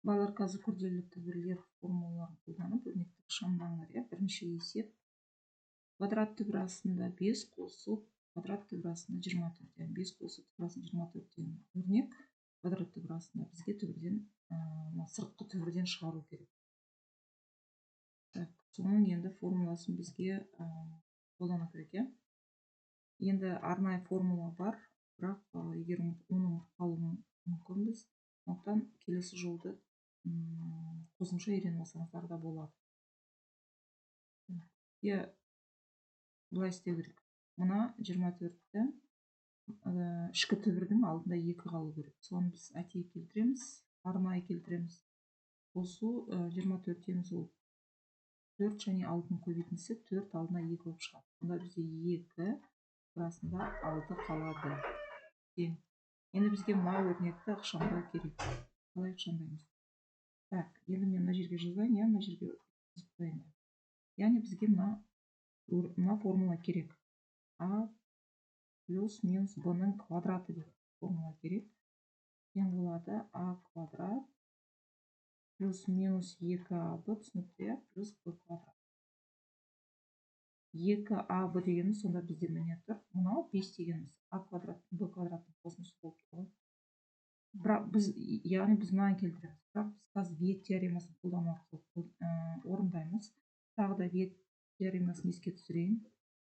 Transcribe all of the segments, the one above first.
Балалар қазір күрделі түбірлер формулаларын қолданып өрнекті ықшамдаңдар. Бірінші есеп квадрат түбір астында 5 қосып квадрат түбір астында 24. 5 қосып түбір астында 24 деген өрнек квадрат түбір астында бізге түбірден сыртқы түбірден шығару керек. Соның енді формуласын бізге қолдану керек. Енді арнайы формула бар, бірақ егер оны ұмытып қалуы мүмкін біз. Сондықтан келесі жолды қосымша үйреніп алсаңыздар да болады. Былай істеу керек. Мына 24-ті ішкі түбірдің алдында 2 қалу керек. Соны біз әтейі келтіреміз, арнайы келтіреміз. Қосу 24-теміз ол 4 және 6-ның көбейтіндісі 4 алдына 2 болып шығады. Онда бізде 2 арасында 6 қалады. Енді бізге мына өрнекті ықшамдау керек. Қалай ықшамдаймыз? Енді мен мына жерге жазайын, мына жерге жазып қояйын. Яғни бізге мына формула керек. А плюс минус b-ның квадраты деген формула керек. Ең болады а квадрат плюс минус 2ab түсінікті, плюс b квадрат. 2ab дегеніміз сонда бізде міне тұр. Мынау 5 дегеніміз а квадрат b квадраттың қосындысы болып тұр. Бірақ яғни біз мынаны келтіреміз. Бірақ біз қазір вет теоремасын қолдану арқылы орындаймыз. Тағы да вет теоремасын еске түсірейін.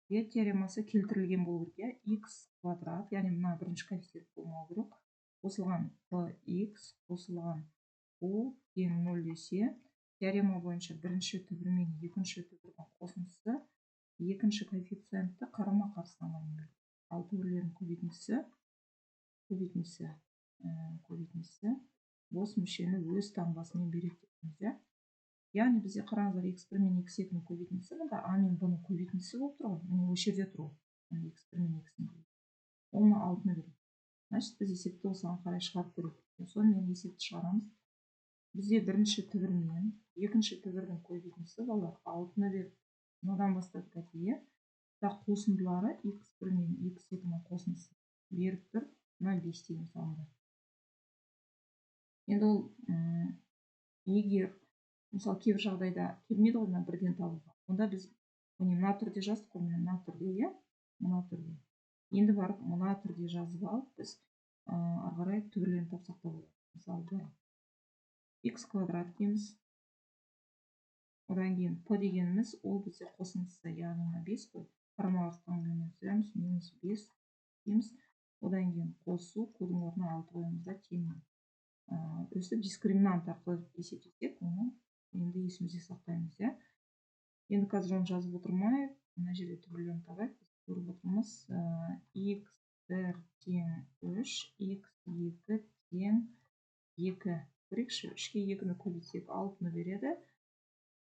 Вет теоремасы келтірілген болу керек. X квадрат, яғни мына бірінші коэффициент болмау керек. Қосылған px қосылған u тең 0 десе, теорема бойынша бірінші түбір мен екінші түбірдің қосындысы екінші коэффициентті қарама-қарсы санаумен. Ал түбірлердің көбейтіндісі бос мүшені өз таңбасымен береді дейміз. Яғни бізде қараңыздар x1 мен x2-ның көбейтіндісі, мұнда а мен b-ның көбейтіндісі болып тұр ғой. Міне осы жерде тұр. x1 мен x2-ның көбейтіндісі. Оны алтыны береді. Значит, біз есепті осыған қарай шығарып көрейік. Сонымен есепті шығарамыз. Бізде бірінші түбір мен екінші түбірдің көбейтіндісі балалар алтыны береді. Мынадан бастап кәдеге. Қосындылары x1 мен x2-ның қосындысы беріп тұр. Мына 5 деген салынды. Енді ол егер мысалы кейбір жағдайда келмейді ғой, мына бірден табуға. Онда біз мына түрде жаздық қой, мына түрде, мына түрде. Енді барып мына түрде жазып алып, біз ары қарай түбірлерін тапсақ та болады. Мысалы, x квадрат дейміз. Одан кейін p дегеніміз ол бізде қосындысы, яғни 5 қой. Қарама-қарсы таңбамен түсіреміз, минус 5 дейміз. Одан кейін қосу, көлдің орнына 6 қойымыз да тең. Өстіп дискриминант арқылы есептесек, оны енді есімізде сақтаймыз. Енді қазір оны жазып отырмай, мына жерде түбірлерін табайық. Біз көріп отырмыз x1 тең 3, x2 тең 2. Көрейікші, 3-ке 2-ні көбейтсек 6-ны береді.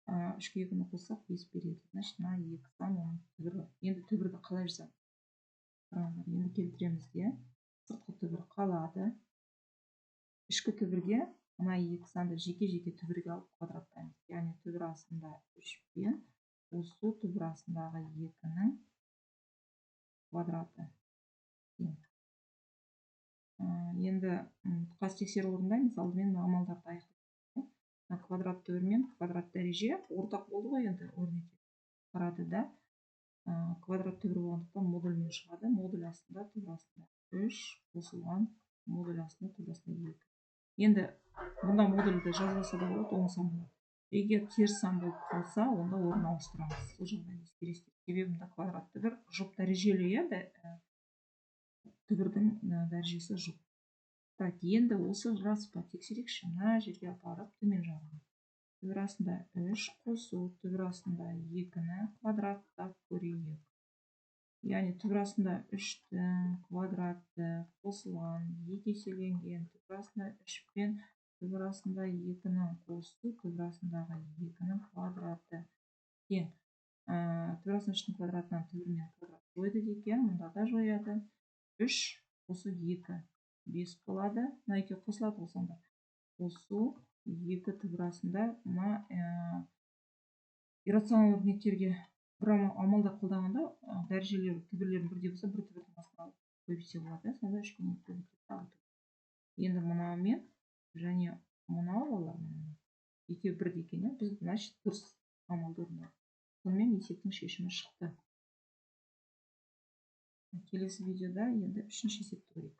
3-ке 2-ні қоссақ 5 береді. Значит, мына 2 сан оның түбірі. Енді түбірді қалай жазамыз? Енді келтіреміз де. Сыртқы түбір қалады. Ішкі түбірге мына 2 санды жеке-жеке түбірге алып квадраттаймыз. Яғни түбір астында 3 пен осы түбір астындағы 2-ның квадраты. Енді тұтас тексеру орындаймыз. Алдымен амалдарды аяқтаймыз. Квадрат түбір мен квадрат дәреже ортақ болды ғой, енді өрнекте қарады да. Квадрат түбір болғандықтан модульмен шығады. Модуль астында түбір астында 3 қосылған модуль астында түбір астында 2. Енді бұнда модульді жазбаса да болады, оң сан болады. Егер теріс сан болып қалса, онда орын ауыстырамыз. Сол жағдайды ескересіздер. Себебі мұнда квадрат түбір жұп дәрежелі, түбірдің дәрежесі жұп. Енді осы рас па тексерейікші. Мына жерге апарып төмен жағына. Түбір астында 3 қосу, түбір астында 2-ні квадраттап көрейік. Яғни түбір астында 3-дің квадратты қосылған, 2 еселенген, түбір астында 3 пен түбір астында 2-ның қосу, түбір астындағы 2-ның квадраты. Тең. Түбір астында 3-дің квадратынан түбір мен квадрат жойды дейік, мұнда да жояды. 3 қосу 2. 5 болады. Мына екеуі қосылады қосаңдар. Қосу 2 түбір астында мына иррационал өрнектерге бір амалдар қолданғанда дәрежелер түбірлерін бірдей болса, бір түбірдің астына көбейтсе болады. Сонда 3-ке 2 түбір. Енді мынамен және мынау балалар міне екеуі бірдей екен иә, біз значит дұрыс амалды орындадық. Сонымен есептің шешімі шықты. Келесі видеода енді үшінші есепті көрейік.